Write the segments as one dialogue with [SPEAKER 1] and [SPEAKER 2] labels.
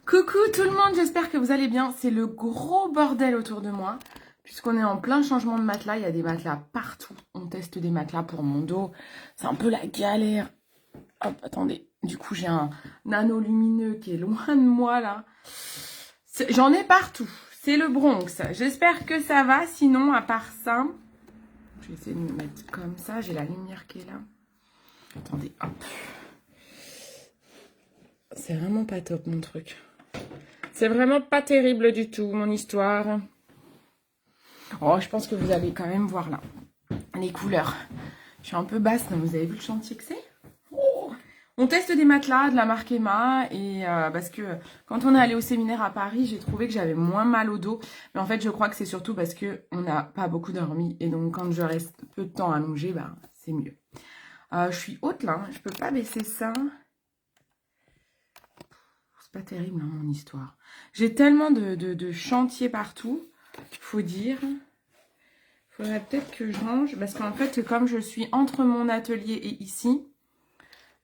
[SPEAKER 1] Coucou tout le monde, j'espère que vous allez bien. C'est le gros bordel autour de moi, puisqu'on est en plein changement de matelas. Il y a des matelas partout. On teste des matelas pour mon dos. C'est un peu la galère. Hop, attendez. Du coup, j'ai un nano lumineux qui est loin de moi, là. J'en ai partout. C'est le Bronx. J'espère que ça va. Sinon, à part ça, je vais essayer de me mettre comme ça. J'ai la lumière qui est là. Attendez, hop. C'est vraiment pas top, mon truc. C'est vraiment pas terrible du tout, mon histoire. Oh, je pense que vous allez quand même voir là les couleurs. Je suis un peu basse, mais vous avez vu le chantier que c'est? Oh, on teste des matelas de la marque Emma et parce que quand on est allé au séminaire à Paris, j'ai trouvé que j'avais moins mal au dos. Mais en fait, je crois que c'est surtout parce que on n'a pas beaucoup dormi et donc quand je reste peu de temps allongée, bah c'est mieux. Je suis haute là, je peux pas baisser ça. C'est pas terrible, hein, mon histoire. J'ai tellement de chantiers partout, faut dire. Faudrait peut-être que je range, parce qu'en fait, comme je suis entre mon atelier et ici,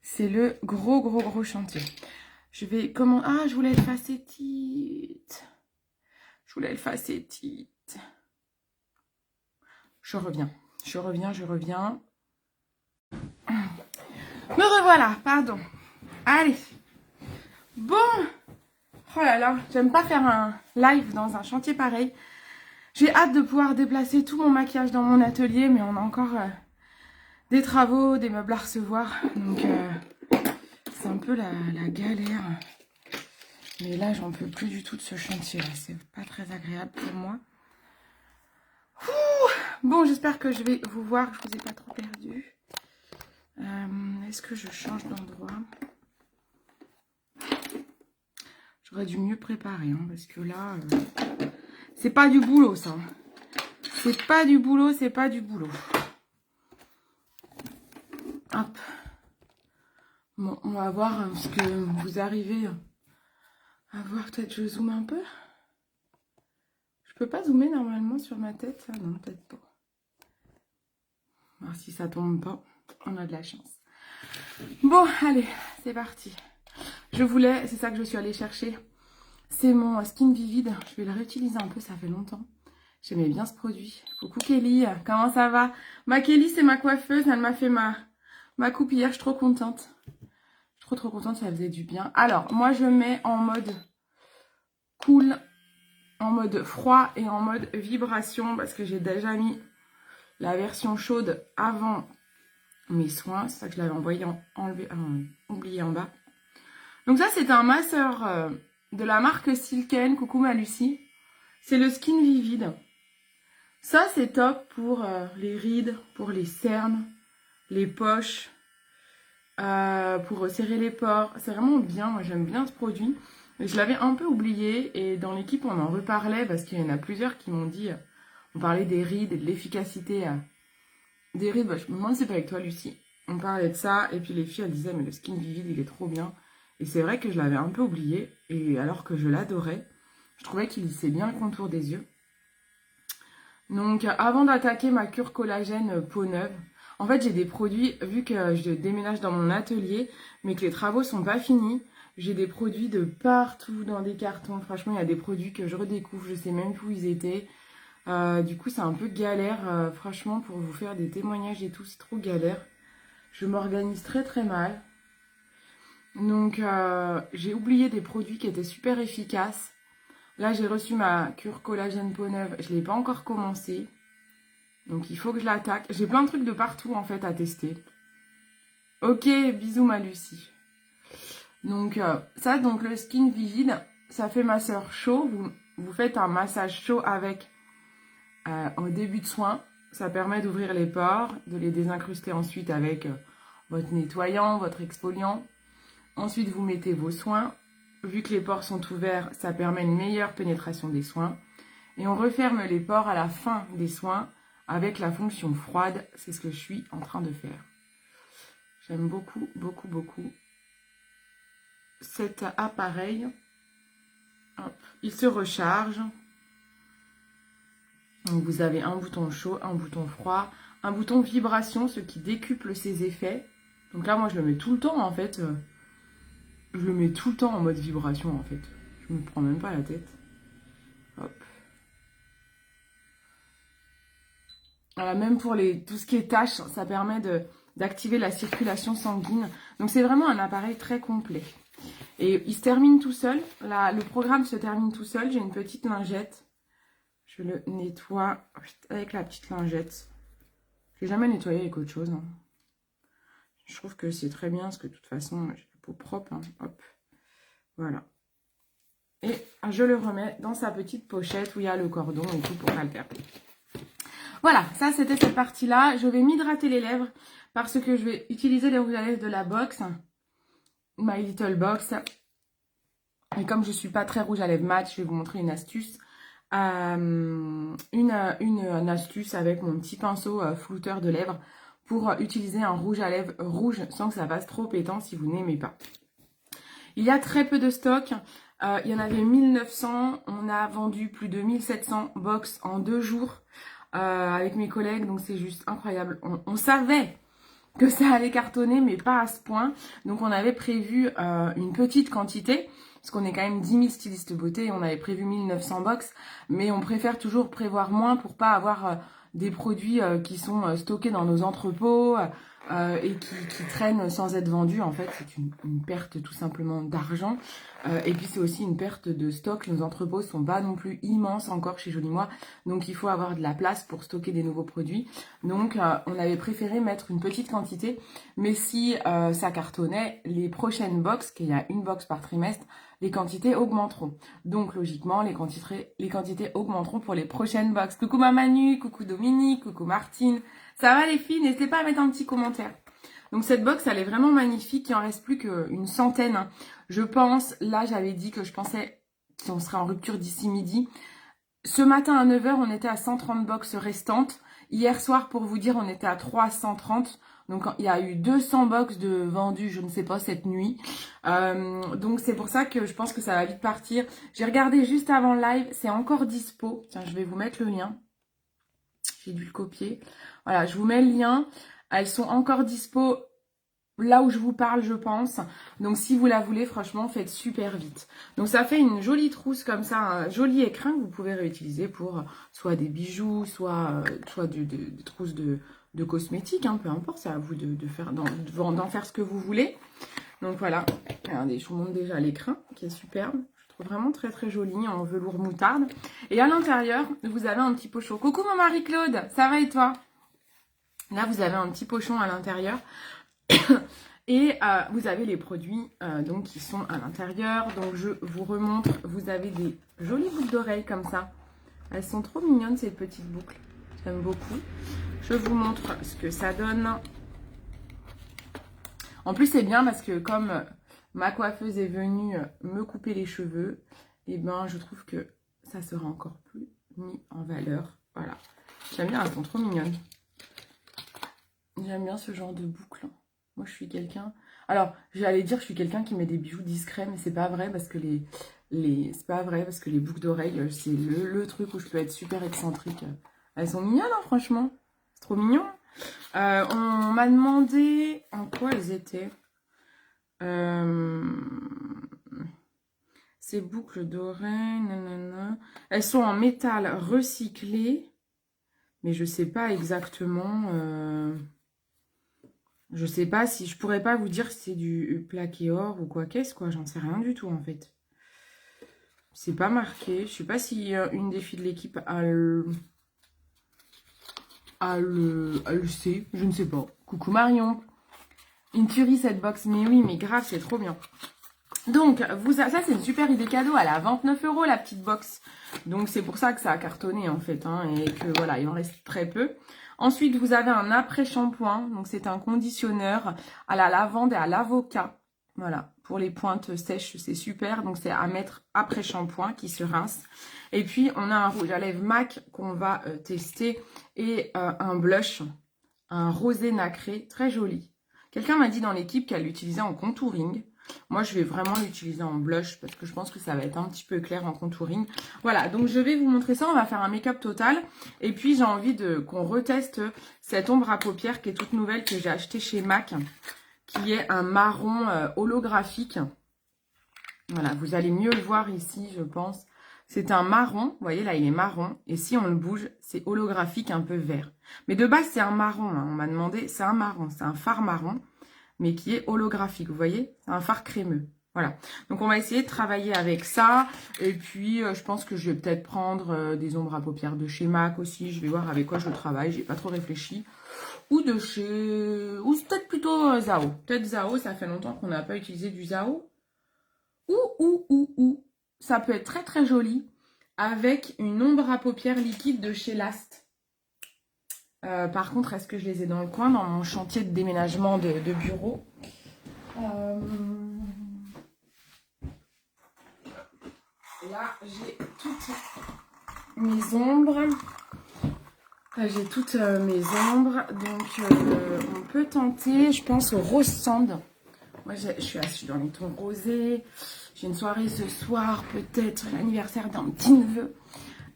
[SPEAKER 1] c'est le gros chantier. Je vais, comment... Ah, je voulais le facétite. Je voulais le facétite. Je reviens. Me revoilà, pardon. Allez. Bon. Oh là là, j'aime pas faire un live dans un chantier pareil. J'ai hâte de pouvoir déplacer tout mon maquillage dans mon atelier, mais on a encore des travaux, des meubles à recevoir. Donc, c'est un peu la galère. Mais là, j'en peux plus du tout de ce chantier-là. C'est pas très agréable pour moi. Ouh, bon, j'espère que je vais vous voir. Je vous ai pas trop perdu. Est-ce que je change d'endroit? J'aurais dû mieux préparer, hein, parce que là, c'est pas du boulot, ça. C'est pas du boulot, c'est pas du boulot. Hop. Bon, on va voir ce que vous arrivez à voir. Peut-être je zoome un peu. Je peux pas zoomer normalement sur ma tête, ça? Non, peut-être pas. Alors, si ça tombe pas, on a de la chance. Bon, allez, c'est parti. C'est ça que je suis allée chercher. C'est mon Skin Vivid. Je vais le réutiliser un peu, ça fait longtemps. J'aimais bien ce produit. Coucou Kelly, comment ça va? Ma Kelly, c'est ma coiffeuse. Elle m'a fait ma coupe hier. Je suis trop contente. Je suis trop contente, ça faisait du bien. Alors, moi, je mets en mode cool, en mode froid et en mode vibration parce que j'ai déjà mis la version chaude avant mes soins. C'est ça que je l'avais oublié en bas. Donc ça, c'est un masseur de la marque Silken. Coucou ma Lucie. C'est le Skin Vivid. Ça, c'est top pour les rides, pour les cernes, les poches, pour serrer les pores. C'est vraiment bien. Moi, j'aime bien ce produit. Je l'avais un peu oublié et dans l'équipe, on en reparlait parce qu'il y en a plusieurs qui m'ont dit... on parlait des rides et de l'efficacité des rides. Bah, je me demande si c'est pas avec toi, Lucie. On parlait de ça et puis les filles, elles disaient, mais le Skin Vivid, il est trop bien. Et c'est vrai que je l'avais un peu oublié, et alors que je l'adorais, je trouvais qu'il lissait bien le contour des yeux. Donc avant d'attaquer ma cure collagène peau neuve, en fait j'ai des produits, vu que je déménage dans mon atelier, mais que les travaux sont pas finis, j'ai des produits de partout dans des cartons. Franchement, il y a des produits que je redécouvre, je sais même plus où ils étaient. Du coup, c'est un peu galère, franchement, pour vous faire des témoignages et tout, c'est trop galère. Je m'organise très mal. Donc, j'ai oublié des produits qui étaient super efficaces. Là, j'ai reçu ma cure collagène peau neuve. Je ne l'ai pas encore commencé. Donc, il faut que je l'attaque. J'ai plein de trucs de partout, en fait, à tester. Ok, bisous, ma Lucie. Donc, ça, donc le Skin Vivid, ça fait masseur chaud. Vous faites un massage chaud avec au début de soin. Ça permet d'ouvrir les pores, de les désincruster ensuite avec votre nettoyant, votre exfoliant. Ensuite, vous mettez vos soins. Vu que les pores sont ouverts, ça permet une meilleure pénétration des soins. Et on referme les pores à la fin des soins avec la fonction froide. C'est ce que je suis en train de faire. J'aime beaucoup cet appareil. Hop. Il se recharge. Donc vous avez un bouton chaud, un bouton froid, un bouton vibration, ce qui décuple ses effets. Donc là, moi, je le mets tout le temps, en fait. Je le mets tout le temps en mode vibration, en fait. Je me prends même pas la tête. Hop. Voilà, même pour tout ce qui est taches, ça permet d'activer la circulation sanguine. Donc c'est vraiment un appareil très complet. Et il se termine tout seul. Là, le programme se termine tout seul. J'ai une petite lingette. Je le nettoie avec la petite lingette. Je l'ai jamais nettoyé avec autre chose. Hein. Je trouve que c'est très bien parce que de toute façon, j'ai la peau propre. Hein. Hop. Voilà. Et je le remets dans sa petite pochette où il y a le cordon et tout pour pas le perdre. Voilà, ça c'était cette partie-là. Je vais m'hydrater les lèvres parce que je vais utiliser les rouges à lèvres de la box. My Little Box. Et comme je ne suis pas très rouge à lèvres mat, je vais vous montrer une astuce. Une astuce avec mon petit pinceau flouteur de lèvres pour utiliser un rouge à lèvres rouge sans que ça fasse trop pétant si vous n'aimez pas. Il y a très peu de stock. Il y en avait 1900. On a vendu plus de 1700 box en 2 jours avec mes collègues. Donc c'est juste incroyable. On savait que ça allait cartonner, mais pas à ce point. Donc on avait prévu une petite quantité. Parce qu'on est quand même 10 000 stylistes beauté et on avait prévu 1900 box. Mais on préfère toujours prévoir moins pour pas avoir des produits qui sont stockés dans nos entrepôts et qui traînent sans être vendus. En fait, c'est une perte tout simplement d'argent. Et puis c'est aussi une perte de stock. Nos entrepôts sont pas non plus immenses encore chez Joli Moi. Donc il faut avoir de la place pour stocker des nouveaux produits. Donc on avait préféré mettre une petite quantité. Mais si ça cartonnait, les prochaines box, qu'il y a une box par trimestre, les quantités augmenteront. Donc logiquement, les quantités augmenteront pour les prochaines box. Coucou ma Manu, coucou Dominique, coucou Martine. Ça va les filles? N'hésitez pas à mettre un petit commentaire. Donc cette box, elle est vraiment magnifique. Il en reste plus qu'une centaine. Je pense, là j'avais dit que je pensais qu'on serait en rupture d'ici midi. Ce matin à 9 h, on était à 130 box restantes. Hier soir, pour vous dire, on était à 330. Donc il y a eu 200 box de vendus, je ne sais pas, cette nuit. Donc c'est pour ça que je pense que ça va vite partir. J'ai regardé juste avant le live, c'est encore dispo. Tiens, je vais vous mettre le lien. J'ai dû le copier. Voilà, je vous mets le lien. Elles sont encore dispo là où je vous parle, je pense. Donc si vous la voulez, franchement, faites super vite. Donc ça fait une jolie trousse comme ça, un joli écrin que vous pouvez réutiliser pour soit des bijoux, soit des trousses de cosmétiques, hein, peu importe, c'est à vous d'en faire ce que vous voulez. Donc voilà, regardez, je vous montre déjà l'écrin qui est superbe. Je trouve vraiment très très joli en velours moutarde. Et à l'intérieur, vous avez un petit pochon. Coucou mon Marie-Claude, ça va et toi? Là, vous avez un petit pochon à l'intérieur. Et vous avez les produits donc qui sont à l'intérieur. Donc je vous remontre, vous avez des jolies boucles d'oreilles comme ça. Elles sont trop mignonnes ces petites boucles. J'aime beaucoup. Je vous montre ce que ça donne. En plus c'est bien parce que comme ma coiffeuse est venue me couper les cheveux, et ben je trouve que ça sera encore plus mis en valeur. Voilà. J'aime bien, elles sont trop mignonnes. J'aime bien ce genre de boucles. Moi, je suis quelqu'un... Alors, j'allais dire que je suis quelqu'un qui met des bijoux discrets, mais c'est pas vrai parce que c'est pas vrai parce que les boucles d'oreilles, c'est le truc où je peux être super excentrique. Elles sont mignonnes, hein, franchement. C'est trop mignon. On m'a demandé en quoi elles étaient. Ces boucles d'oreilles, nanana. Elles sont en métal recyclé, mais je sais pas exactement... Je sais pas si je pourrais pas vous dire si c'est du plaqué or ou quoi qu'est-ce, quoi. J'en sais rien du tout en fait. C'est pas marqué. Je sais pas si une des filles de l'équipe le sait. Je ne sais pas. Coucou Marion. Une tuerie cette box. Mais oui, mais grave, c'est trop bien. Donc, ça c'est une super idée cadeau. Elle a 29 € la petite box. Donc c'est pour ça que ça a cartonné en fait. Hein, et que voilà, il en reste très peu. Ensuite, vous avez un après-shampoing. Donc, c'est un conditionneur à la lavande et à l'avocat. Voilà, pour les pointes sèches, c'est super. Donc, c'est à mettre après-shampoing qui se rince. Et puis, on a un rouge à lèvres MAC qu'on va tester. Et un blush, un rosé nacré, très joli. Quelqu'un m'a dit dans l'équipe qu'elle l'utilisait en contouring. Moi, je vais vraiment l'utiliser en blush parce que je pense que ça va être un petit peu clair en contouring. Voilà, donc je vais vous montrer ça. On va faire un make-up total. Et puis, j'ai envie qu'on reteste cette ombre à paupières qui est toute nouvelle que j'ai achetée chez MAC, qui est un marron holographique. Voilà, vous allez mieux le voir ici, je pense. C'est un marron, vous voyez là, il est marron. Et si on le bouge, c'est holographique, un peu vert. Mais de base, c'est un marron, hein. On m'a demandé, c'est un marron, c'est un fard marron, mais qui est holographique, vous voyez. C'est un fard crémeux. Voilà, donc on va essayer de travailler avec ça. Et puis, je pense que je vais peut-être prendre des ombres à paupières de chez MAC aussi. Je vais voir avec quoi je travaille, j'ai pas trop réfléchi. Ou de chez... Ou peut-être plutôt Zao. Peut-être Zao, ça fait longtemps qu'on n'a pas utilisé du Zao. Ou. Ça peut être très très joli avec une ombre à paupières liquide de chez Last. Par contre, est-ce que je les ai dans le coin, dans mon chantier de déménagement de bureau? Là, j'ai toutes mes ombres. J'ai toutes mes ombres. Donc, on peut tenter, je pense, au rose sand. Moi, je suis dans les tons rosés. J'ai une soirée ce soir, peut-être l'anniversaire d'un petit neveu.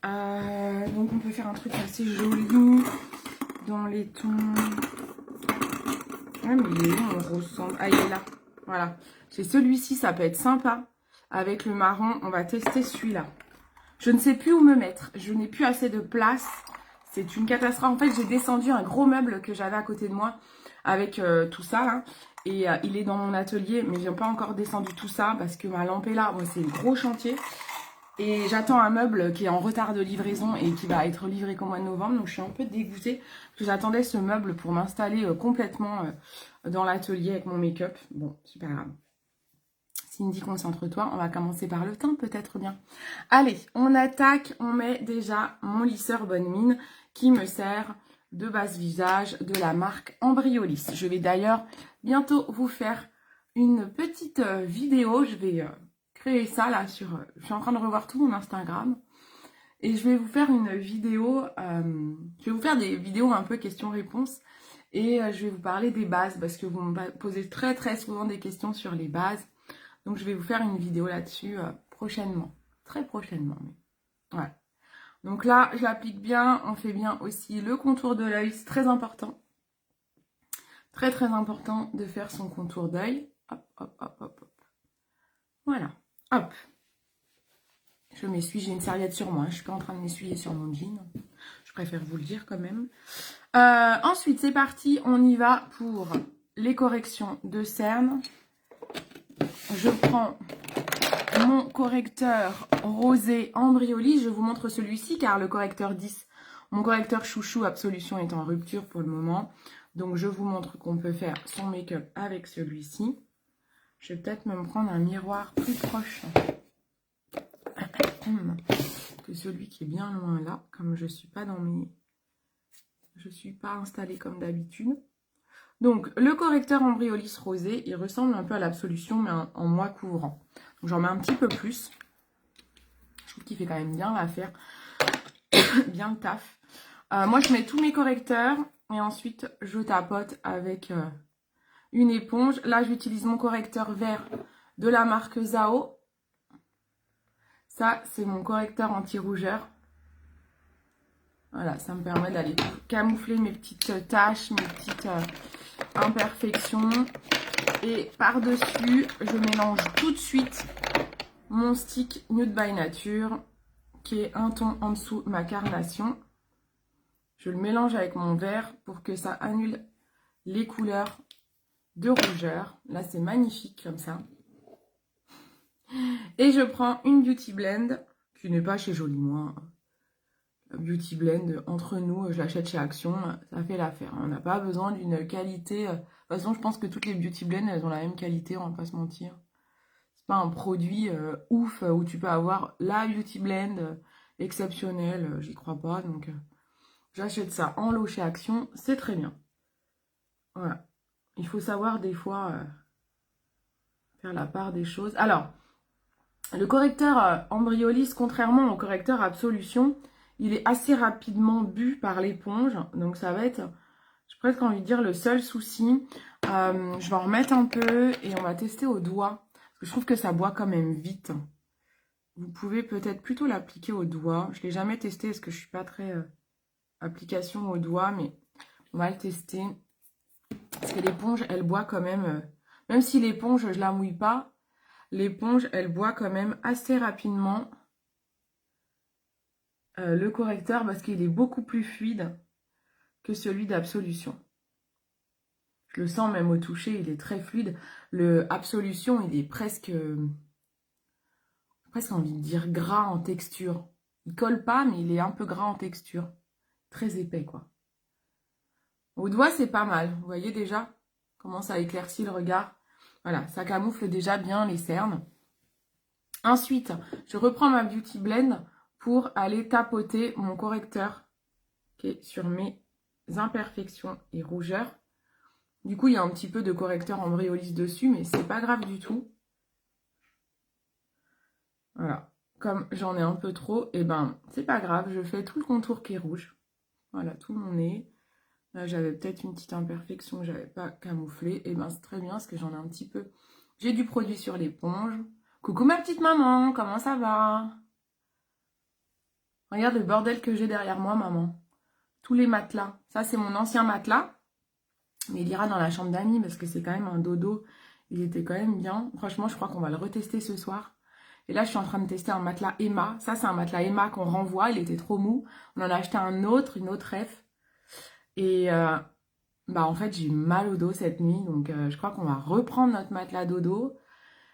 [SPEAKER 1] Donc, on peut faire un truc assez joli dans les tons. Ouais, mais il est où mon rose sand? Ah, il est là. Voilà. J'ai celui-ci, ça peut être sympa. Avec le marron, on va tester celui-là. Je ne sais plus où me mettre. Je n'ai plus assez de place. C'est une catastrophe. En fait, j'ai descendu un gros meuble que j'avais à côté de moi avec tout ça là. Et il est dans mon atelier, mais je n'ai pas encore descendu tout ça parce que ma lampe est là. Bon, c'est un gros chantier. Et j'attends un meuble qui est en retard de livraison et qui va être livré qu'au mois de novembre. Donc, je suis un peu dégoûtée parce que j'attendais ce meuble pour m'installer complètement dans l'atelier avec mon make-up. Bon, c'est pas grave. Cindy, concentre-toi. On va commencer par le teint, peut-être bien. Allez, on attaque. On met déjà mon lisseur Bonne Mine qui me sert de base visage de la marque Embryolisse. Je vais d'ailleurs bientôt vous faire une petite vidéo. Je vais créer ça là sur... je suis en train de revoir tout mon Instagram. Et je vais vous faire une vidéo... je vais vous faire des vidéos un peu questions-réponses. Et je vais vous parler des bases parce que vous me posez très très souvent des questions sur les bases. Donc, je vais vous faire une vidéo là-dessus prochainement. Très prochainement. Mais... ouais. Donc là, je l'applique bien. On fait bien aussi le contour de l'œil. C'est très important. Très, très important de faire son contour d'œil. Hop, hop, hop, hop, hop. Voilà. Hop. Je m'essuie. J'ai une serviette sur moi. Je ne suis pas en train de m'essuyer sur mon jean. Je préfère vous le dire quand même. Ensuite, c'est parti. On y va pour les corrections de cernes. Je prends mon correcteur rosé Embryolisse. Je vous montre celui-ci car le correcteur 10, mon correcteur chouchou Absolution est en rupture pour le moment. Donc, je vous montre qu'on peut faire son make-up avec celui-ci. Je vais peut-être me prendre un miroir plus proche que celui qui est bien loin là. Comme je ne suis pas dans mes... je ne suis pas installée comme d'habitude. Donc, le correcteur Embryolisse rosé, il ressemble un peu à l'Absolution, mais en moins couvrant. Donc, j'en mets un petit peu plus. Je trouve qu'il fait quand même bien l'affaire, bien le taf. Moi, je mets tous mes correcteurs et ensuite, je tapote avec une éponge. Là, j'utilise mon correcteur vert de la marque Zao. Ça, c'est mon correcteur anti-rougeur. Voilà, ça me permet d'aller camoufler mes petites taches, mes petites... imperfection. Et par-dessus, je mélange tout de suite mon stick Nude by Nature, qui est un ton en dessous de ma carnation. Je le mélange avec mon vert pour que ça annule les couleurs de rougeur. Là, c'est magnifique comme ça. Et je prends une Beauty Blend, qui n'est pas chez Joli Moi. Beauty Blend, entre nous, je l'achète chez Action, ça fait l'affaire. On n'a pas besoin d'une qualité... de toute façon, je pense que toutes les Beauty Blend, elles ont la même qualité, on va pas se mentir. C'est pas un produit ouf où tu peux avoir la Beauty Blend exceptionnelle, j'y crois pas. Donc, j'achète ça en lot chez Action, c'est très bien. Voilà. Il faut savoir des fois faire la part des choses. Alors, le correcteur Embryolisse, contrairement au correcteur Absolution, il est assez rapidement bu par l'éponge. Donc, ça va être, j'ai presque envie de dire, le seul souci. Je vais en remettre un peu et on va tester au doigt. Parce que je trouve que ça boit quand même vite. Vous pouvez peut-être plutôt l'appliquer au doigt. Je ne l'ai jamais testé parce que je ne suis pas très application au doigt. Mais on va le tester. Parce que l'éponge, elle boit quand même. Même si l'éponge, je ne la mouille pas. l'éponge, elle boit quand même assez rapidement le correcteur parce qu'il est beaucoup plus fluide que celui d'Absolution. Je le sens même au toucher, il est très fluide. Le Absolution, il est presque envie de dire gras en texture. Il colle pas, mais il est un peu gras en texture. Très épais, quoi. Au doigt, c'est pas mal. Vous voyez déjà comment ça éclaircit le regard. Voilà, ça camoufle déjà bien les cernes. Ensuite, je reprends ma Beauty Blend pour aller tapoter mon correcteur qui est sur mes imperfections et rougeurs. Du coup, il y a un petit peu de correcteur Embryolisse dessus, mais c'est pas grave du tout. Voilà. Comme j'en ai un peu trop, et ben, c'est pas grave. Je fais tout le contour qui est rouge. Voilà, tout mon nez. Là, j'avais peut-être une petite imperfection que j'avais pas camouflée. Et ben, c'est très bien parce que j'en ai un petit peu. J'ai du produit sur l'éponge. Coucou ma petite maman, comment ça va? Regarde le bordel que j'ai derrière moi, maman. Tous les matelas. Ça, c'est mon ancien matelas. Mais il ira dans la chambre d'amis parce que c'est quand même un dodo. Il était quand même bien. Franchement, je crois qu'on va le retester ce soir. Et là, je suis en train de tester un matelas Emma. Ça, c'est un matelas Emma qu'on renvoie. Il était trop mou. On en a acheté un autre, une autre F. Et bah en fait, j'ai eu mal au dos cette nuit. Donc, je crois qu'on va reprendre notre matelas dodo.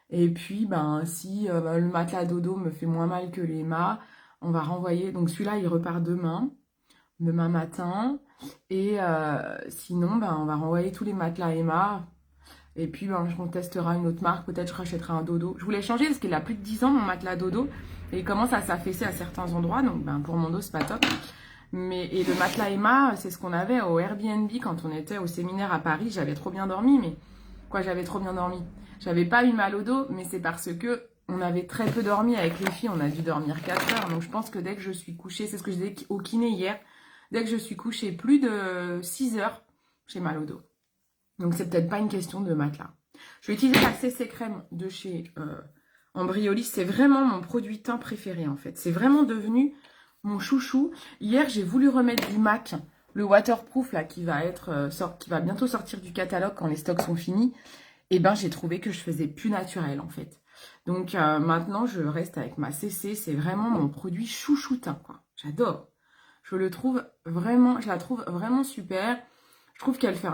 [SPEAKER 1] Et puis, ben, si le matelas dodo me fait moins mal que l'Emma, on va renvoyer. Donc, celui-là, il repart demain matin. Et sinon, ben, on va renvoyer tous les matelas Emma. Et puis, ben, on testera une autre marque. Peut-être je rachèterai un dodo. Je voulais changer parce qu'il a plus de 10 ans, mon matelas dodo. Et il commence à s'affaisser à certains endroits. Donc, ben, pour mon dos, c'est pas top. Et le matelas Emma, c'est ce qu'on avait au Airbnb quand on était au séminaire à Paris. J'avais trop bien dormi. Mais quoi, j'avais trop bien dormi? J'avais pas eu mal au dos, mais c'est parce que on avait très peu dormi avec les filles. On a dû dormir 4 heures. Donc, je pense que dès que je suis couchée, c'est ce que je disais au kiné hier. Dès que je suis couchée plus de 6 heures, j'ai mal au dos. Donc, c'est peut-être pas une question de matelas. Je vais utiliser la CC Crème de chez Embryolisse. C'est vraiment mon produit teint préféré, en fait. C'est vraiment devenu mon chouchou. Hier, j'ai voulu remettre du MAC, le waterproof, là, qui va bientôt sortir du catalogue quand les stocks sont finis. Et ben, j'ai trouvé que je faisais plus naturel, en fait. Donc, maintenant, je reste avec ma CC. C'est vraiment mon produit chouchou teint, quoi. J'adore. Je la trouve vraiment super. Je trouve qu'elle fait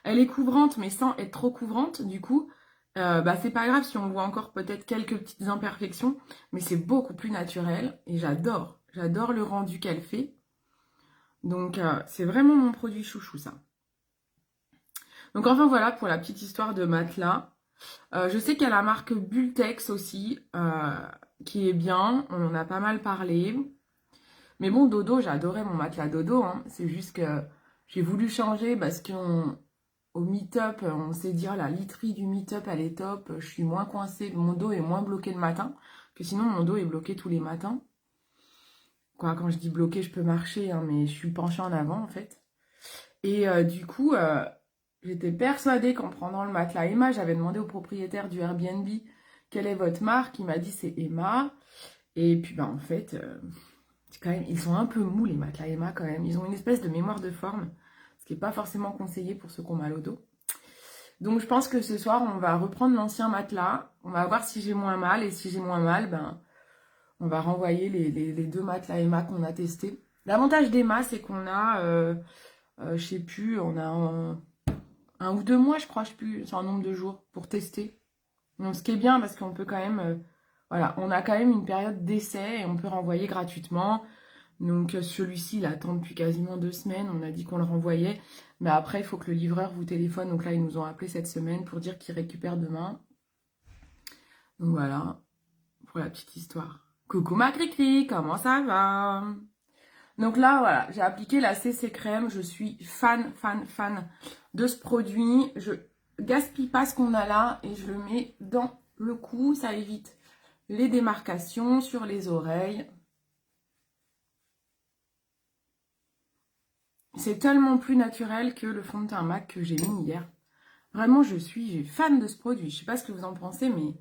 [SPEAKER 1] elle est couvrante, mais sans être trop couvrante. Du coup, bah, c'est pas grave si on voit encore peut-être quelques petites imperfections, mais c'est beaucoup plus naturel et j'adore. J'adore le rendu qu'elle fait. Donc, c'est vraiment mon produit chouchou, ça. Donc, enfin, voilà pour la petite histoire de matelas. Je sais qu'il y a la marque Bultex aussi, qui est bien. On en a pas mal parlé. Mais bon, dodo, j'adorais mon matelas dodo. Hein. C'est juste que j'ai voulu changer parce qu'au meet-up, on s'est dit, oh, la literie du meet-up, elle est top. Je suis moins coincée, mon dos est moins bloqué le matin. Que sinon, mon dos est bloqué tous les matins. Quoi, quand je dis bloqué, je peux marcher, hein, mais je suis penchée en avant, en fait. Et du coup, j'étais persuadée qu'en prenant le matelas Emma, j'avais demandé au propriétaire du Airbnb quelle est votre marque. Il m'a dit, c'est Emma. Et puis, bah, en fait... quand même, ils sont un peu mous les matelas Emma quand même. Ils ont une espèce de mémoire de forme, ce qui n'est pas forcément conseillé pour ceux qui ont mal au dos. Donc je pense que ce soir, on va reprendre l'ancien matelas. On va voir si j'ai moins mal. Et si j'ai moins mal, ben, on va renvoyer les deux matelas Emma qu'on a testés. L'avantage d'Emma, c'est qu'on a, je sais plus, on a un ou 2 mois, je crois, je sais plus, c'est un nombre de jours pour tester. Donc ce qui est bien parce qu'on peut quand même... voilà, on a quand même une période d'essai et on peut renvoyer gratuitement. Donc celui-ci, il attend depuis quasiment 2 semaines. On a dit qu'on le renvoyait. Mais après, il faut que le livreur vous téléphone. Donc là, ils nous ont appelé cette semaine pour dire qu'ils récupèrent demain. Donc voilà, pour la petite histoire. Coucou ma Cricri, comment ça va? Donc là, voilà, j'ai appliqué la CC Crème. Je suis fan de ce produit. Je gaspille pas ce qu'on a là et je le mets dans le cou. Ça évite les démarcations sur les oreilles. C'est tellement plus naturel que le fond de teint MAC que j'ai mis hier. Vraiment, je suis fan de ce produit. Je sais pas ce que vous en pensez, mais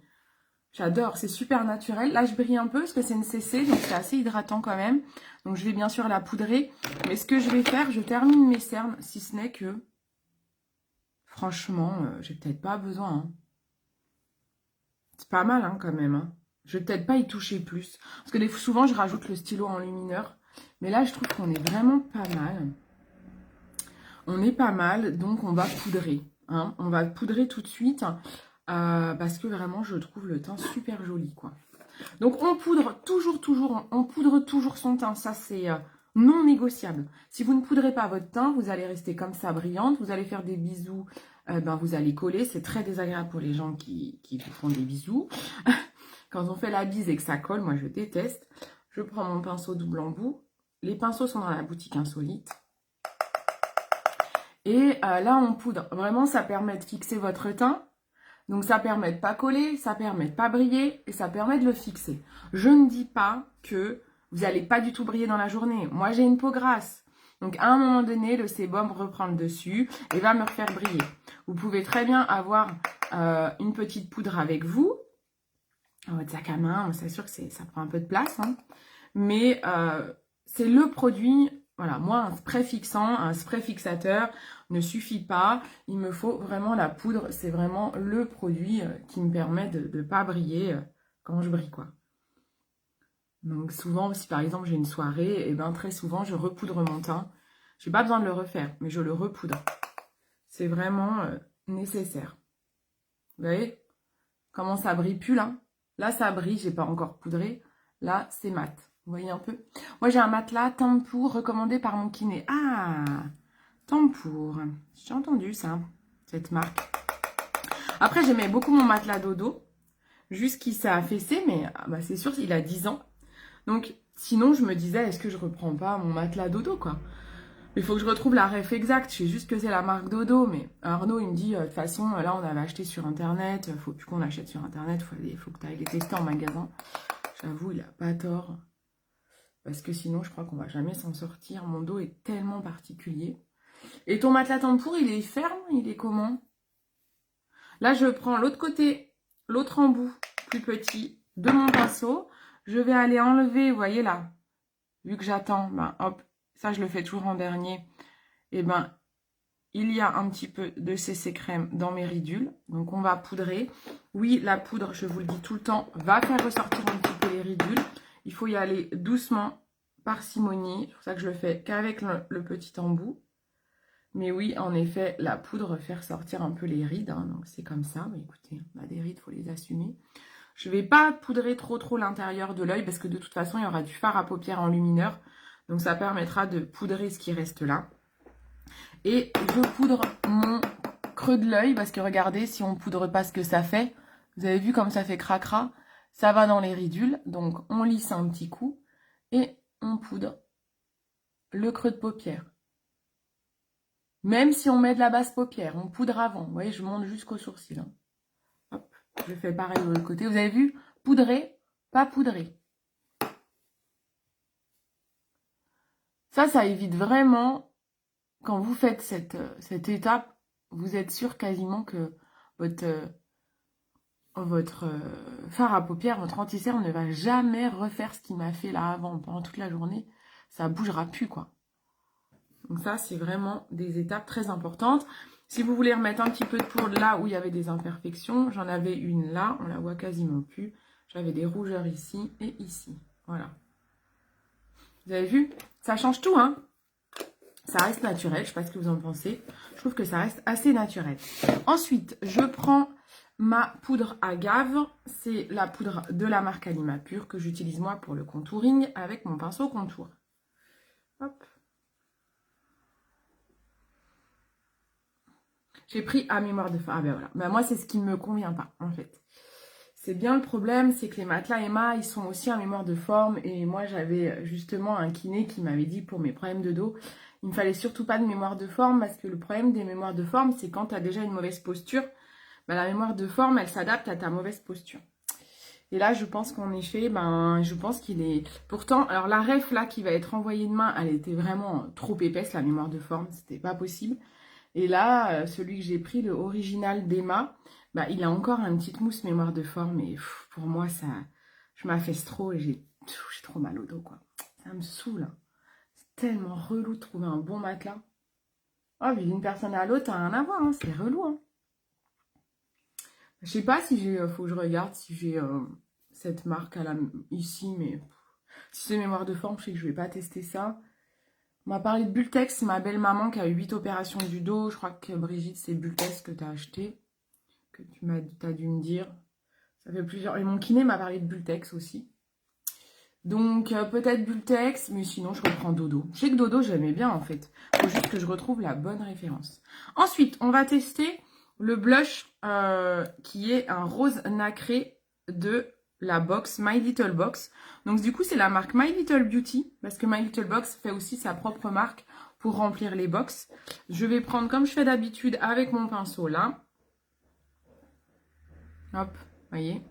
[SPEAKER 1] j'adore. C'est super naturel. Là, je brille un peu parce que c'est une CC, donc c'est assez hydratant quand même. Donc, je vais bien sûr la poudrer. Mais ce que je vais faire, je termine mes cernes, si ce n'est que... Franchement, j'ai peut-être pas besoin. Hein. C'est pas mal hein, quand même. Hein. Je vais peut-être pas y toucher plus. Parce que souvent, je rajoute le stylo enlumineur. Mais là, je trouve qu'on est vraiment pas mal. On est pas mal, donc on va poudrer. Hein. On va poudrer tout de suite. Parce que vraiment, je trouve le teint super joli, quoi. Donc, on poudre on poudre toujours son teint. Ça, c'est non négociable. Si vous ne poudrez pas votre teint, vous allez rester comme ça, brillante. Vous allez faire des bisous, vous allez coller. C'est très désagréable pour les gens qui vous font des bisous. Quand on fait la bise et que ça colle, moi, je déteste. Je prends mon pinceau double embout. Les pinceaux sont dans la boutique Insolite. Et là, on poudre. Vraiment, ça permet de fixer votre teint. Donc, ça permet de pas coller, ça permet de pas briller et ça permet de le fixer. Je ne dis pas que vous n'allez pas du tout briller dans la journée. Moi, j'ai une peau grasse. Donc, à un moment donné, le sébum reprend le dessus et va me refaire briller. Vous pouvez très bien avoir une petite poudre avec vous. Votre sac à main, c'est sûr que ça prend un peu de place. Hein. Mais c'est le produit... Voilà, moi, un spray fixant, un spray fixateur ne suffit pas. Il me faut vraiment la poudre. C'est vraiment le produit qui me permet de ne pas briller quand je brille, quoi. Donc, souvent, si par exemple, j'ai une soirée, et très souvent, je repoudre mon teint. Je n'ai pas besoin de le refaire, mais je le repoudre. C'est vraiment nécessaire. Vous voyez comment ça brille plus, là? Là, ça brille, j'ai pas encore poudré. Là, c'est mat. Vous voyez un peu? Moi, j'ai un matelas Tempour recommandé par mon kiné. Ah, Tempour. J'ai entendu ça, cette marque. Après, j'aimais beaucoup mon matelas dodo. Jusqu'il s'est affaissé, mais c'est sûr, il a 10 ans. Donc, sinon, je me disais, est-ce que je reprends pas mon matelas dodo, quoi? Il faut que je retrouve la ref exacte. Je sais juste que c'est la marque dodo. Mais Arnaud, il me dit, de toute façon, là, on avait acheté sur Internet. Faut plus qu'on achète sur Internet. Faut que tu ailles les tester en magasin. J'avoue, il a pas tort. Parce que sinon, je crois qu'on va jamais s'en sortir. Mon dos est tellement particulier. Et ton matelas Tempour, il est ferme? Il est comment? Là, je prends l'autre côté, l'autre embout plus petit de mon pinceau. Je vais aller enlever, vous voyez là, vu que j'attends, hop, ça je le fais toujours en dernier. Et il y a un petit peu de CC crème dans mes ridules. Donc, on va poudrer. Oui, la poudre, je vous le dis tout le temps, va faire ressortir un petit peu les ridules. Il faut y aller doucement, parcimonie. C'est pour ça que je le fais qu'avec le petit embout. Mais oui, en effet, la poudre fait ressortir un peu les rides. Hein, donc, c'est comme ça. Mais écoutez, on a des rides, il faut les assumer. Je ne vais pas poudrer trop l'intérieur de l'œil parce que de toute façon, il y aura du fard à paupières enlumineur. Donc, ça permettra de poudrer ce qui reste là. Et je poudre mon creux de l'œil parce que regardez, si on ne poudre pas ce que ça fait, vous avez vu comme ça fait cracra, ça va dans les ridules. Donc, on lisse un petit coup et on poudre le creux de paupière. Même si on met de la basse paupière, on poudre avant. Vous voyez, je monte jusqu'au sourcil. Hein. Hop, je fais pareil de l'autre côté. Vous avez vu? Poudrer, pas poudrer. Ça évite vraiment, quand vous faites cette étape, vous êtes sûr quasiment que votre fard à paupières, votre anti-cerne ne va jamais refaire ce qu'il m'a fait là avant. Pendant toute la journée, ça bougera plus, quoi. Donc ça, c'est vraiment des étapes très importantes. Si vous voulez remettre un petit peu de poudre là où il y avait des imperfections, j'en avais une là, on la voit quasiment plus. J'avais des rougeurs ici et ici. Voilà. Vous avez vu? Ça change tout, hein? Ça reste naturel, je ne sais pas ce que vous en pensez. Je trouve que ça reste assez naturel. Ensuite, je prends ma poudre agave. C'est la poudre de la marque Anima Pure que j'utilise moi pour le contouring avec mon pinceau contour. Hop. J'ai pris à mémoire de forme. Ah ben voilà. Moi, c'est ce qui ne me convient pas, en fait. C'est bien le problème, c'est que les matelas Emma, ils sont aussi à mémoire de forme. Et moi, j'avais justement un kiné qui m'avait dit pour mes problèmes de dos, il ne me fallait surtout pas de mémoire de forme parce que le problème des mémoires de forme, c'est quand tu as déjà une mauvaise posture, la mémoire de forme, elle s'adapte à ta mauvaise posture. Et là, je pense qu'en effet, je pense qu'il est... Pourtant, alors la ref là qui va être envoyée demain, elle était vraiment trop épaisse, la mémoire de forme, c'était pas possible. Et là, celui que j'ai pris, le original d'Emma, il a encore une petite mousse mémoire de forme. Et pour moi, ça, je m'affaisse trop et j'ai trop mal au dos, quoi. Ça me saoule. C'est tellement relou de trouver un bon matelas. Oh, mais d'une personne à l'autre, ça n'a rien à voir, hein, c'est relou. Hein. Je sais pas si j'ai... faut que je regarde si j'ai cette marque ici, mais si c'est mémoire de forme, je sais que je vais pas tester ça. On m'a parlé de Bultex, ma belle-maman qui a eu 8 opérations du dos. Je crois que Brigitte, c'est Bultex que tu as acheté, que t'as dû me dire. Ça fait plusieurs... Et mon kiné m'a parlé de Bultex aussi. Donc peut-être Bultex, mais sinon je reprends Dodo. Je sais que Dodo, j'aimais bien en fait. Faut juste que je retrouve la bonne référence. Ensuite, on va tester le blush qui est un rose nacré de la box My Little Box. Donc du coup, c'est la marque My Little Beauty, parce que My Little Box fait aussi sa propre marque pour remplir les box. Je vais prendre comme je fais d'habitude avec mon pinceau là. Hop, voyez.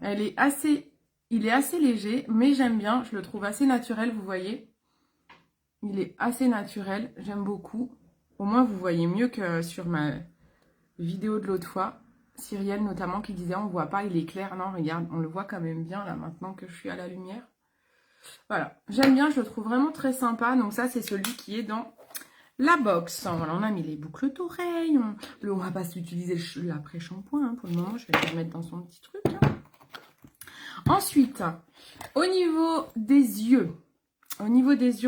[SPEAKER 1] Il est assez léger, mais j'aime bien. Je le trouve assez naturel, vous voyez. Il est assez naturel, j'aime beaucoup. Au moins, vous voyez mieux que sur ma vidéo de l'autre fois. Cyrielle notamment qui disait on ne voit pas, il est clair. Non, regarde, on le voit quand même bien là maintenant que je suis à la lumière. Voilà, j'aime bien, je le trouve vraiment très sympa. Donc ça, c'est celui qui est dans la box. Voilà, on a mis les boucles d'oreilles. On va pas s'utiliser l'après-shampoing. Hein, pour le moment, je vais le remettre dans son petit truc. Hein. Ensuite, au niveau des yeux, on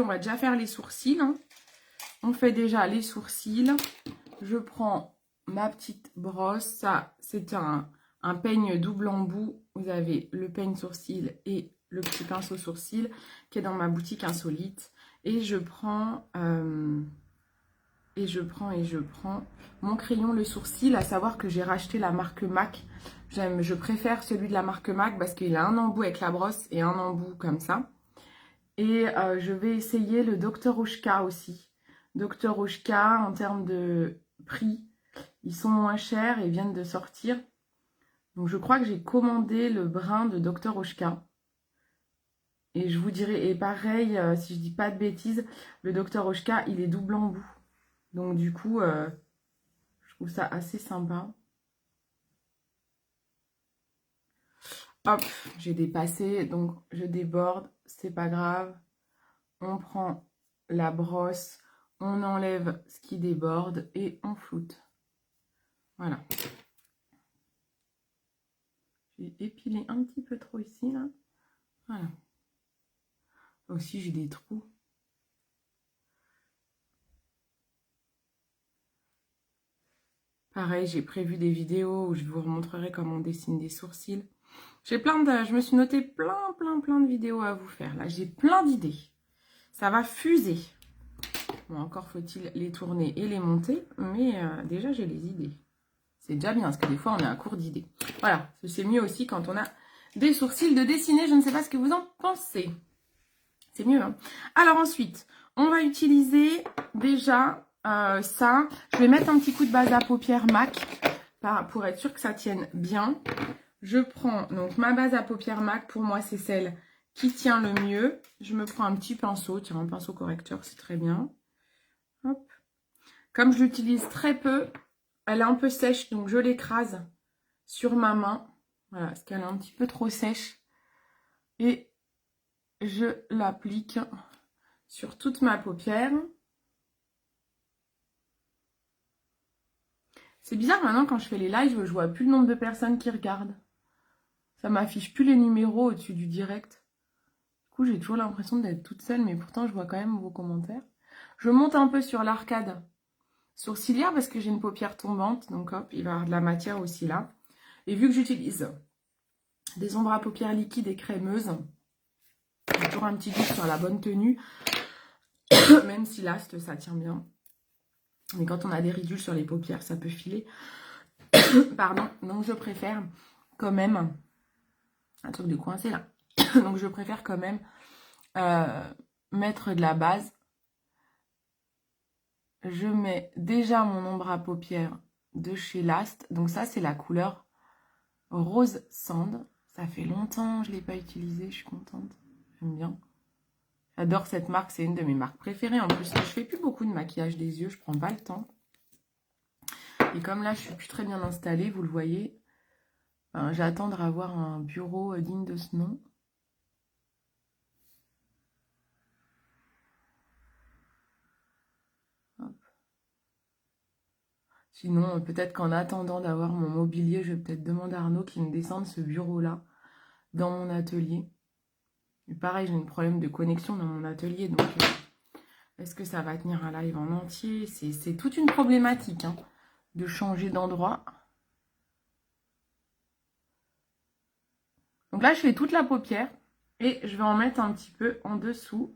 [SPEAKER 1] va déjà faire les sourcils. Hein. On fait déjà les sourcils. Je prends ma petite brosse. Ça, c'est un peigne double embout. Vous avez le peigne sourcil et le petit pinceau sourcil qui est dans ma boutique insolite. Et je prends mon crayon le sourcil, à savoir que j'ai racheté la marque MAC. Je préfère celui de la marque MAC parce qu'il a un embout avec la brosse et un embout comme ça. Et je vais essayer le Dr. Oshka aussi. Dr. Oshka, en termes de prix, ils sont moins chers et viennent de sortir. Donc je crois que j'ai commandé le brun de Dr. Oshka. Et je vous dirai, et pareil, si je dis pas de bêtises, le Dr. Oshka, il est double embout. Donc du coup, je trouve ça assez sympa. Hop, j'ai dépassé, donc je déborde, c'est pas grave. On prend la brosse, on enlève ce qui déborde et on floute. Voilà. J'ai épilé un petit peu trop ici, là. Voilà. Aussi, j'ai des trous. Pareil, j'ai prévu des vidéos où je vous montrerai comment on dessine des sourcils. Je me suis noté plein de vidéos à vous faire. Là, j'ai plein d'idées. Ça va fuser. Bon, encore faut-il les tourner et les monter. Mais déjà, j'ai les idées. C'est déjà bien, parce que des fois, on est à court d'idées. Voilà, c'est mieux aussi quand on a des sourcils de dessiner. Je ne sais pas ce que vous en pensez. C'est mieux, hein. Alors ensuite, on va utiliser déjà ça. Je vais mettre un petit coup de base à paupières MAC pour être sûr que ça tienne bien. Je prends donc ma base à paupières MAC. Pour moi, c'est celle qui tient le mieux. Je me prends un petit pinceau. Tiens, un pinceau correcteur, c'est très bien. Hop. Comme je l'utilise très peu, elle est un peu sèche, donc je l'écrase sur ma main. Voilà, parce qu'elle est un petit peu trop sèche. Et je l'applique sur toute ma paupière. C'est bizarre maintenant quand je fais les lives, je vois plus le nombre de personnes qui regardent. Ça m'affiche plus les numéros au-dessus du direct. Du coup, j'ai toujours l'impression d'être toute seule, mais pourtant, je vois quand même vos commentaires. Je monte un peu sur l'arcade sourcilière parce que j'ai une paupière tombante. Donc hop, il va y avoir de la matière aussi là. Et vu que j'utilise des ombres à paupières liquides et crémeuses, j'ai toujours un petit doute sur la bonne tenue. Même si l'ast, ça tient bien. Mais quand on a des ridules sur les paupières, ça peut filer. Pardon. Donc je préfère quand même... Un truc de coincé là. Donc je préfère quand même mettre de la base. Je mets déjà mon ombre à paupières de chez Last. Donc ça, c'est la couleur Rose Sand. Ça fait longtemps que je ne l'ai pas utilisée. Je suis contente. J'aime bien. J'adore cette marque. C'est une de mes marques préférées. En plus, je ne fais plus beaucoup de maquillage des yeux. Je ne prends pas le temps. Et comme là, je ne suis plus très bien installée, vous le voyez, j'attends d'avoir un bureau digne de ce nom. Sinon, peut-être qu'en attendant d'avoir mon mobilier, je vais peut-être demander à Arnaud qu'il me descende ce bureau-là dans mon atelier. Et pareil, j'ai un problème de connexion dans mon atelier, donc est-ce que ça va tenir un live en entier? C'est toute une problématique hein, de changer d'endroit. Donc là, je fais toute la paupière et je vais en mettre un petit peu en dessous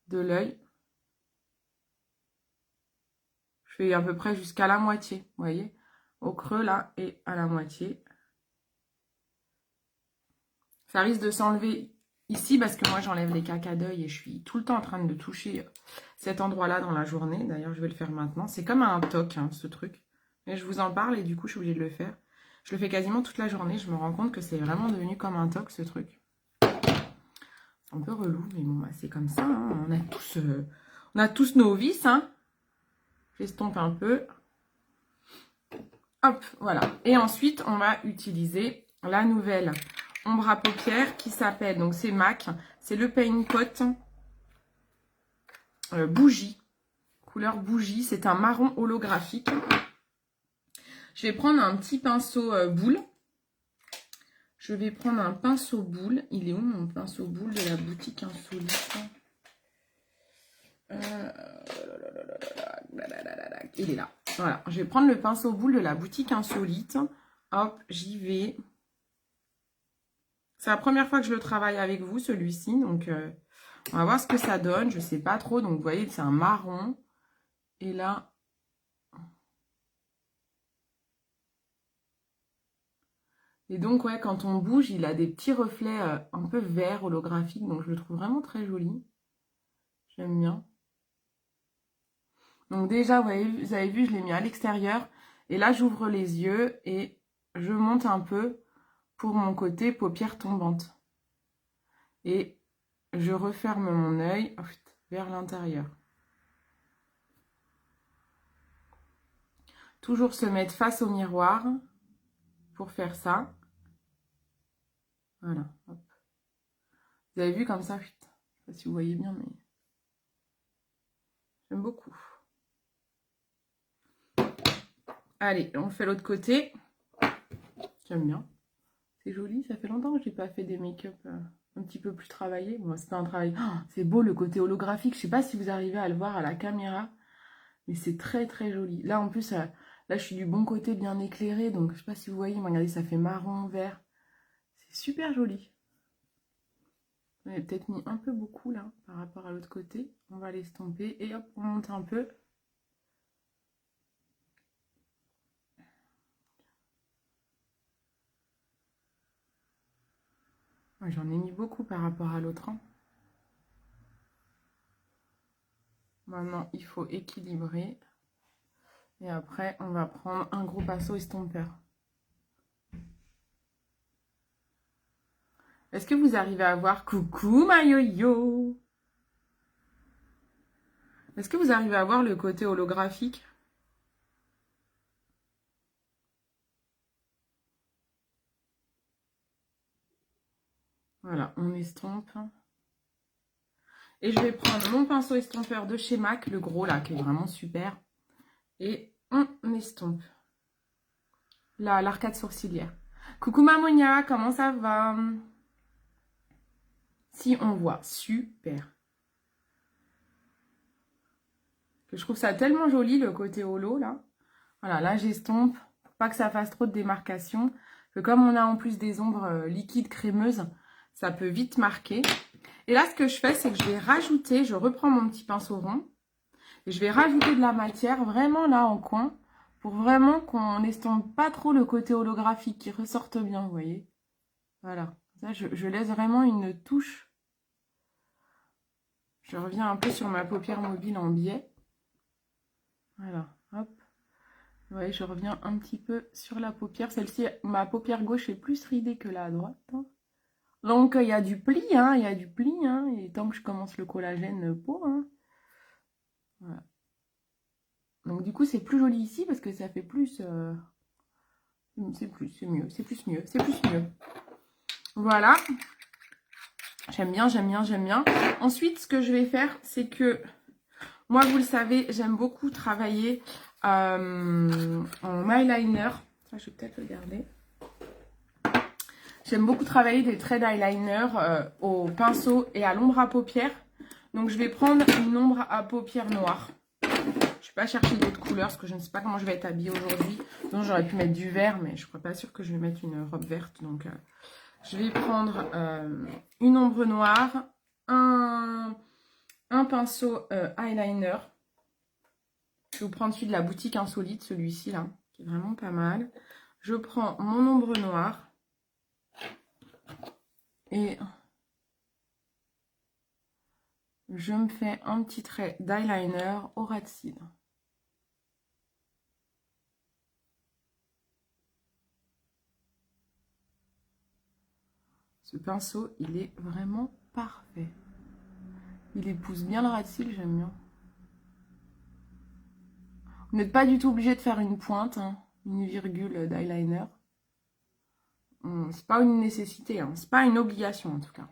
[SPEAKER 1] de l'œil. Je fais à peu près jusqu'à la moitié, vous voyez, au creux là et à la moitié. Ça risque de s'enlever ici parce que moi j'enlève les caca d'œil et je suis tout le temps en train de toucher cet endroit-là dans la journée. D'ailleurs, je vais le faire maintenant. C'est comme un toc, hein, ce truc. Mais je vous en parle et du coup, je suis obligée de le faire. Je le fais quasiment toute la journée. Je me rends compte que c'est vraiment devenu comme un toc, ce truc. C'est un peu relou, mais bon, bah, c'est comme ça. Hein. On a tous nos vices. Hein. J'estompe un peu. Hop, voilà. Et ensuite, on va utiliser la nouvelle ombre à paupières qui s'appelle, donc c'est MAC, c'est le Paint Pot Bougie, couleur bougie, c'est un marron holographique. Je vais prendre un petit pinceau boule. Je vais prendre un pinceau boule. Il est où mon pinceau boule de la boutique insolite? Il est là. Voilà, je vais prendre le pinceau boule de la boutique insolite. Hop, j'y vais. C'est la première fois que je le travaille avec vous, celui-ci. Donc, on va voir ce que ça donne. Je ne sais pas trop. Donc, vous voyez, c'est un marron. Et là... Et donc, ouais, quand on bouge, il a des petits reflets un peu verts holographiques. Donc, je le trouve vraiment très joli. J'aime bien. Donc, déjà, vous avez vu, je l'ai mis à l'extérieur. Et là, j'ouvre les yeux et je monte un peu pour mon côté paupières tombantes. Et je referme mon œil vers l'intérieur. Toujours se mettre face au miroir pour faire ça. Voilà. Hop. Vous avez vu comme ça, je ne sais pas si vous voyez bien, mais j'aime beaucoup. Allez, on fait l'autre côté. J'aime bien. C'est joli, ça fait longtemps que je n'ai pas fait des make-up un petit peu plus travaillés. Bon, c'est pas un travail. Oh, c'est beau le côté holographique. Je ne sais pas si vous arrivez à le voir à la caméra, mais c'est très très joli. Là, en plus, là, je suis du bon côté bien éclairé, donc je ne sais pas si vous voyez. Regardez, ça fait marron, vert. C'est super joli. J'en ai peut-être mis un peu beaucoup là par rapport à l'autre côté. On va l'estomper et hop, on monte un peu. Ouais, j'en ai mis beaucoup par rapport à l'autre. Hein. Maintenant, il faut équilibrer. Et après, on va prendre un gros pinceau estompeur. Est-ce que vous arrivez à voir? Coucou ma yo-yo! Est-ce que vous arrivez à voir le côté holographique? Voilà, on estompe. Et je vais prendre mon pinceau estompeur de chez MAC, le gros là, qui est vraiment super. Et on estompe. Là, l'arcade sourcilière. Coucou Mamonia, comment ça va? Si on voit, super. Je trouve ça tellement joli le côté holo là. Voilà, là j'estompe pour pas que ça fasse trop de démarcation. Que comme on a en plus des ombres liquides crémeuses, ça peut vite marquer. Et là ce que je fais, c'est que je vais rajouter, je reprends mon petit pinceau rond. Et je vais rajouter de la matière vraiment là en coin. Pour vraiment qu'on n'estompe pas trop le côté holographique, qui ressorte bien, vous voyez. Voilà, ça, je laisse vraiment une touche. Je reviens un peu sur ma paupière mobile en biais. Voilà, hop. Vous voyez, je reviens un petit peu sur la paupière. Celle-ci, ma paupière gauche est plus ridée que la droite. Hein. Donc, il y a du pli, hein, il y a du pli. Hein, et tant que je commence le collagène peau, hein. Voilà. Donc, du coup, c'est plus joli ici parce que ça fait plus... c'est mieux, c'est plus mieux, c'est plus mieux. Voilà. J'aime bien, j'aime bien, j'aime bien. Ensuite, ce que je vais faire, c'est que... Moi, vous le savez, j'aime beaucoup travailler en eyeliner. Ça, je vais peut-être le garder. J'aime beaucoup travailler des traits d'eyeliner au pinceau et à l'ombre à paupières. Donc, je vais prendre une ombre à paupières noire. Je ne vais pas chercher d'autres couleurs parce que je ne sais pas comment je vais être habillée aujourd'hui. Donc, j'aurais pu mettre du vert, mais je ne suis pas sûre que je vais mettre une robe verte. Donc, je vais prendre une ombre noire, un pinceau eyeliner. Je vais vous prendre celui de la boutique Insolite, celui-ci là, qui est vraiment pas mal. Je prends mon ombre noire. Et je me fais un petit trait d'eyeliner au ras de cils. Ce pinceau, il est vraiment parfait. Il épouse bien le ras de cils, j'aime bien. Vous n'êtes pas du tout obligé de faire une pointe, hein, une virgule d'eyeliner. C'est pas une nécessité, hein. C'est pas une obligation en tout cas.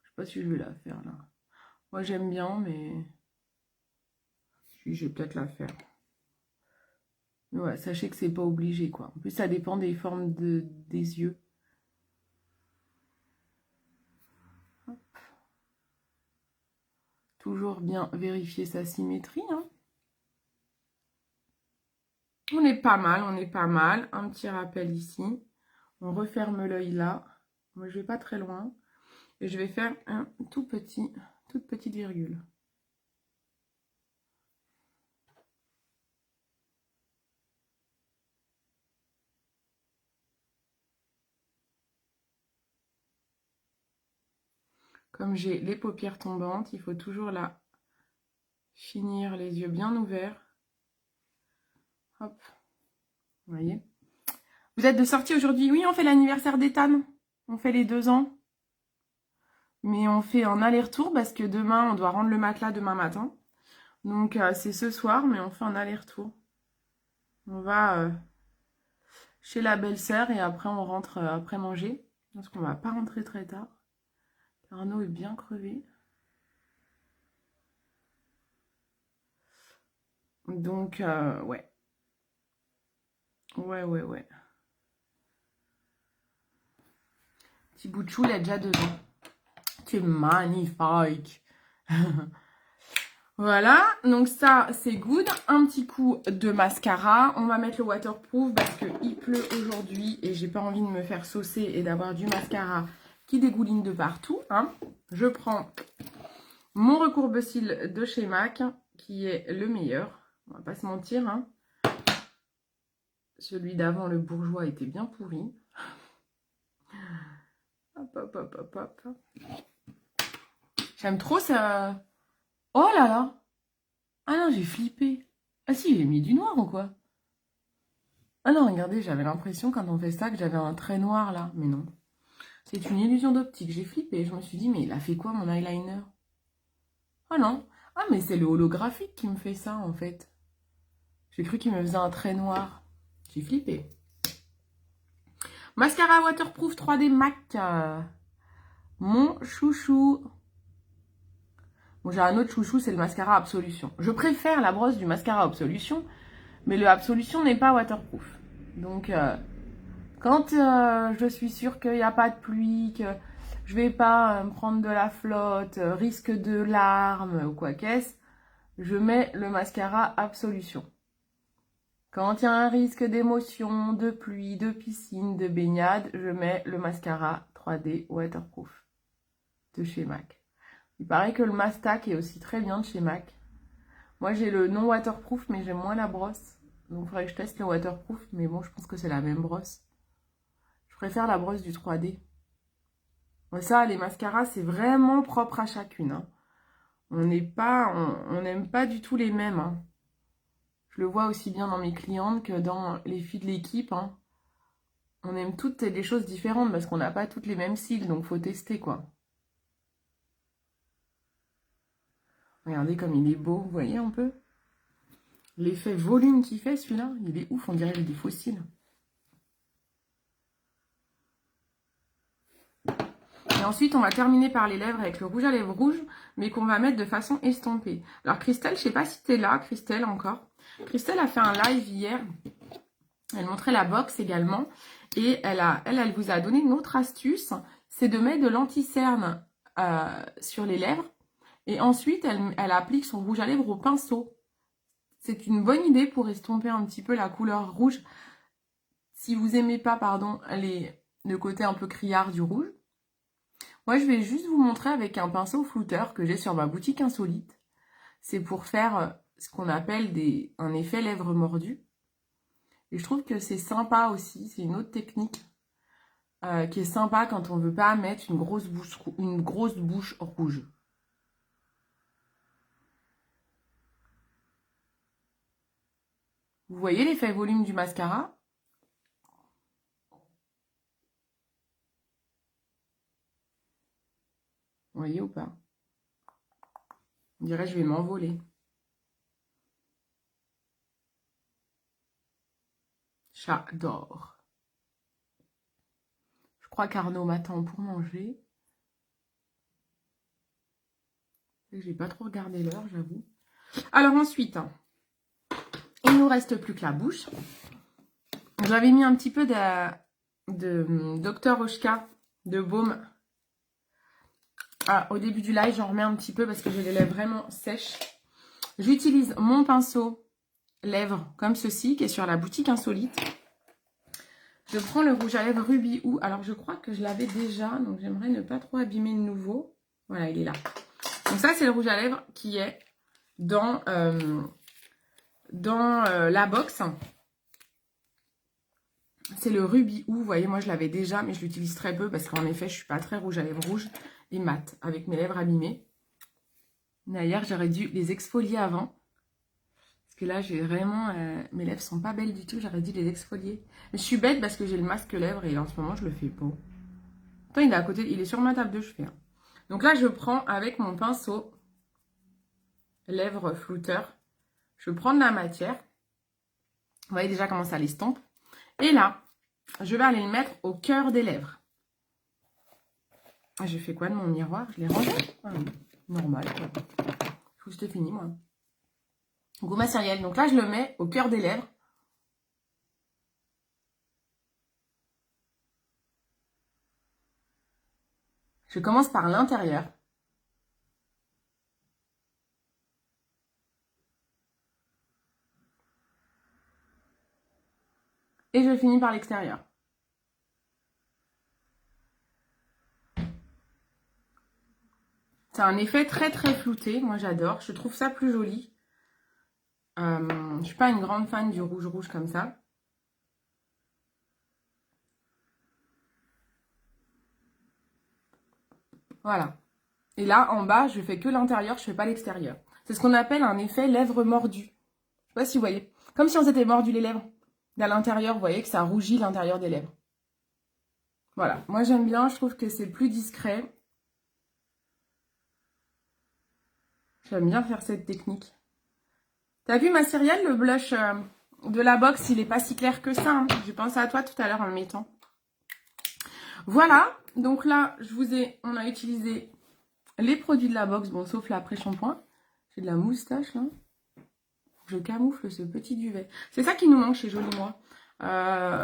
[SPEAKER 1] Je sais pas si je vais la faire là. Moi j'aime bien, mais je vais peut-être la faire. Mais ouais, sachez que c'est pas obligé quoi. En plus ça dépend des formes des yeux. Hop. Toujours bien vérifier sa symétrie, hein. On est pas mal, on est pas mal. Un petit rappel ici. On referme l'œil là. Moi, je vais pas très loin. Et je vais faire un toute petite virgule. Comme j'ai les paupières tombantes, il faut toujours là finir les yeux bien ouverts. Hop. Vous voyez? Vous êtes de sortie aujourd'hui? Oui, on fait l'anniversaire d'Ethan. On fait les 2 ans. Mais on fait un aller-retour parce que demain, on doit rendre le matelas demain matin. Donc, c'est ce soir, mais on fait un aller-retour. On va chez la belle-sœur et après, on rentre après manger. Parce qu'on va pas rentrer très tard. Arnaud est bien crevé. Donc, ouais. Ouais. Petit bout de chou, il a déjà 2 ans. Tu es magnifique. Voilà, donc ça, c'est good. Un petit coup de mascara. On va mettre le waterproof parce qu'il pleut aujourd'hui et j'ai pas envie de me faire saucer et d'avoir du mascara qui dégouline de partout, hein. Je prends mon recourbe-cils de chez MAC qui est le meilleur. On va pas se mentir, hein. Celui d'avant, le bourgeois, était bien pourri. Hop. J'aime trop ça. Oh là là. Ah non, j'ai flippé. Ah si, j'ai mis du noir ou quoi? Ah non, regardez, j'avais l'impression quand on fait ça que j'avais un trait noir là. Mais non. C'est une illusion d'optique. J'ai flippé. Je me suis dit, mais il a fait quoi mon eyeliner? Ah non. Ah mais c'est le holographique qui me fait ça en fait. J'ai cru qu'il me faisait un trait noir. J'ai flippé. Mascara waterproof 3D MAC. Mon chouchou. Bon, j'ai un autre chouchou, c'est le mascara Absolution. Je préfère la brosse du mascara Absolution, mais le Absolution n'est pas waterproof. Donc, quand je suis sûre qu'il n'y a pas de pluie, que je vais pas me prendre de la flotte, risque de larmes ou quoi qu'est-ce, je mets le mascara Absolution. Quand il y a un risque d'émotion, de pluie, de piscine, de baignade, je mets le mascara 3D waterproof de chez MAC. Il paraît que le Mastac est aussi très bien de chez MAC. Moi, j'ai le non waterproof, mais j'aime moins la brosse. Donc, il faudrait que je teste le waterproof. Mais bon, je pense que c'est la même brosse. Je préfère la brosse du 3D. Bon, ça, les mascaras, c'est vraiment propre à chacune, hein. On n'aime pas du tout les mêmes, hein. Je le vois aussi bien dans mes clientes que dans les filles de l'équipe, hein. On aime toutes des choses différentes parce qu'on n'a pas toutes les mêmes cils. Donc, faut tester, quoi. Regardez comme il est beau, vous voyez un peu? L'effet volume qu'il fait, celui-là, il est ouf, on dirait des fossiles. Et ensuite, on va terminer par les lèvres avec le rouge à lèvres rouge, mais qu'on va mettre de façon estompée. Alors, Christelle, je sais pas si tu es là, Christelle, encore. Christelle a fait un live hier. Elle montrait la box également. Et elle vous a donné une autre astuce. C'est de mettre de l'anti-cerne sur les lèvres. Et ensuite, elle applique son rouge à lèvres au pinceau. C'est une bonne idée pour estomper un petit peu la couleur rouge. Si vous aimez pas, pardon, le côté un peu criard du rouge. Moi, je vais juste vous montrer avec un pinceau flouteur que j'ai sur ma boutique insolite. C'est pour faire ce qu'on appelle un effet lèvres mordues. Et je trouve que c'est sympa aussi. C'est une autre technique qui est sympa quand on veut pas mettre une grosse bouche rouge. Vous voyez l'effet volume du mascara? Vous voyez ou pas? On dirait que je vais m'envoler. J'adore. Je crois qu'Arnaud m'attend pour manger. J'ai pas trop regardé l'heure, j'avoue. Alors ensuite, il nous reste plus que la bouche. J'avais mis un petit peu de Dr. Oshka de baume. Au début du live, j'en remets un petit peu parce que j'ai les lèvres vraiment sèches. J'utilise mon pinceau lèvres comme ceci, qui est sur la boutique insolite. Je prends le rouge à lèvres Ruby Ou. Alors, je crois que je l'avais déjà, donc j'aimerais ne pas trop abîmer le nouveau. Voilà, il est là. Donc ça, c'est le rouge à lèvres qui est dans la box. C'est le Ruby Ou. Vous voyez, moi, je l'avais déjà, mais je l'utilise très peu parce qu'en effet, je suis pas très rouge à lèvres rouge et mat avec mes lèvres abîmées. D'ailleurs, j'aurais dû les exfolier avant. Parce que là, j'ai vraiment... mes lèvres sont pas belles du tout. J'aurais dû les exfolier. Mais je suis bête parce que j'ai le masque lèvres et en ce moment, je le fais pas. Attends, il est à côté. Il est sur ma table de chevet. Donc là, je prends avec mon pinceau lèvres flouteur. Je prends de la matière. Vous voyez déjà comment ça l'estompe. Et là, je vais aller le mettre au cœur des lèvres. Je fais quoi de mon miroir? Je l'ai rangé? Normal, quoi. Faut que c'était fini, moi. Goût matériel. Donc là, je le mets au cœur des lèvres. Je commence par l'intérieur. Et je finis par l'extérieur. C'est un effet très très flouté. Moi, j'adore. Je trouve ça plus joli. Je suis pas une grande fan du rouge comme ça. Voilà. Et là, en bas, je fais que l'intérieur, je fais pas l'extérieur. C'est ce qu'on appelle un effet lèvres mordues. Je sais pas si vous voyez. Comme si on s'était mordu les lèvres. À l'intérieur, vous voyez que ça rougit l'intérieur des lèvres. Voilà. Moi, j'aime bien. Je trouve que c'est plus discret. J'aime bien faire cette technique. T'as vu, ma Cyrielle, le blush de la box, il est pas si clair que ça. Hein. J'ai pensé à toi tout à l'heure en le mettant. Voilà. Donc là, on a utilisé les produits de la box. Bon, sauf l'après-shampoing. J'ai de la moustache, là. Je camoufle ce petit duvet. C'est ça qui nous manque chez Jolie Moi.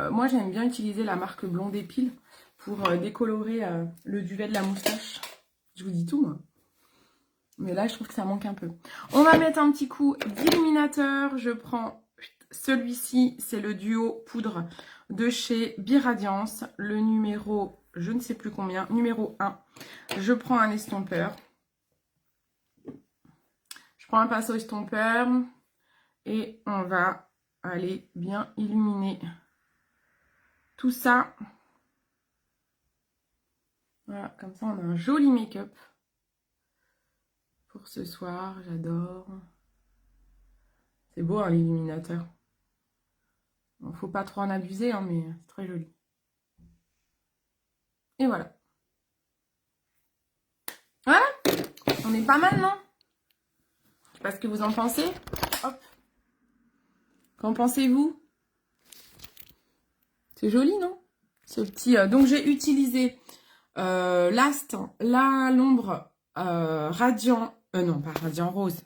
[SPEAKER 1] Moi, j'aime bien utiliser la marque Blonde Épile pour décolorer le duvet de la moustache. Je vous dis tout, moi. Mais là, je trouve que ça manque un peu. On va mettre un petit coup d'illuminateur. Je prends celui-ci. C'est le duo poudre de chez Biradiance. Le numéro, je ne sais plus combien, numéro 1. Je prends un estompeur. Je prends un pinceau estompeur. Et on va aller bien illuminer tout ça. Voilà, comme ça, on a un joli make-up. Pour ce soir, j'adore. C'est beau, hein, l'illuminateur. Bon, faut pas trop en abuser, hein, mais c'est très joli. Et voilà. Voilà. On est pas mal, non? Je sais pas ce que vous en pensez. Hop. Qu'en pensez-vous? C'est joli, non? Ce petit... donc, j'ai utilisé Last, là, l'ombre radiant, non, pas radiant rose.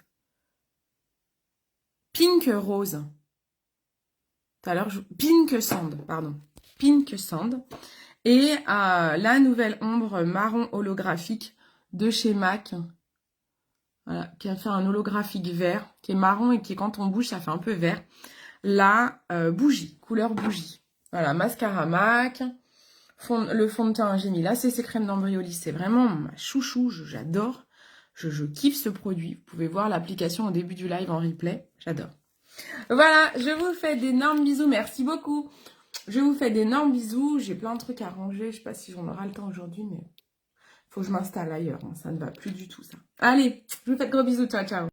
[SPEAKER 1] Pink rose. Tout à l'heure, Pink Sand, pardon. Pink Sand. Et la nouvelle ombre marron holographique de chez MAC. Voilà, qui a fait un holographique vert, qui est marron et qui, quand on bouge, ça fait un peu vert. La bougie, couleur bougie. Voilà, mascara MAC. Le fond de teint, j'ai mis la CC crème d'Ambriolis. C'est vraiment ma chouchou, j'adore. Je kiffe ce produit. Vous pouvez voir l'application au début du live en replay. J'adore. Voilà, je vous fais d'énormes bisous. Merci beaucoup. Je vous fais d'énormes bisous. J'ai plein de trucs à ranger. Je sais pas si j'en aurai le temps aujourd'hui, mais faut que je m'installe ailleurs. Hein. Ça ne va plus du tout, ça. Allez, je vous fais de gros bisous. Ciao, ciao.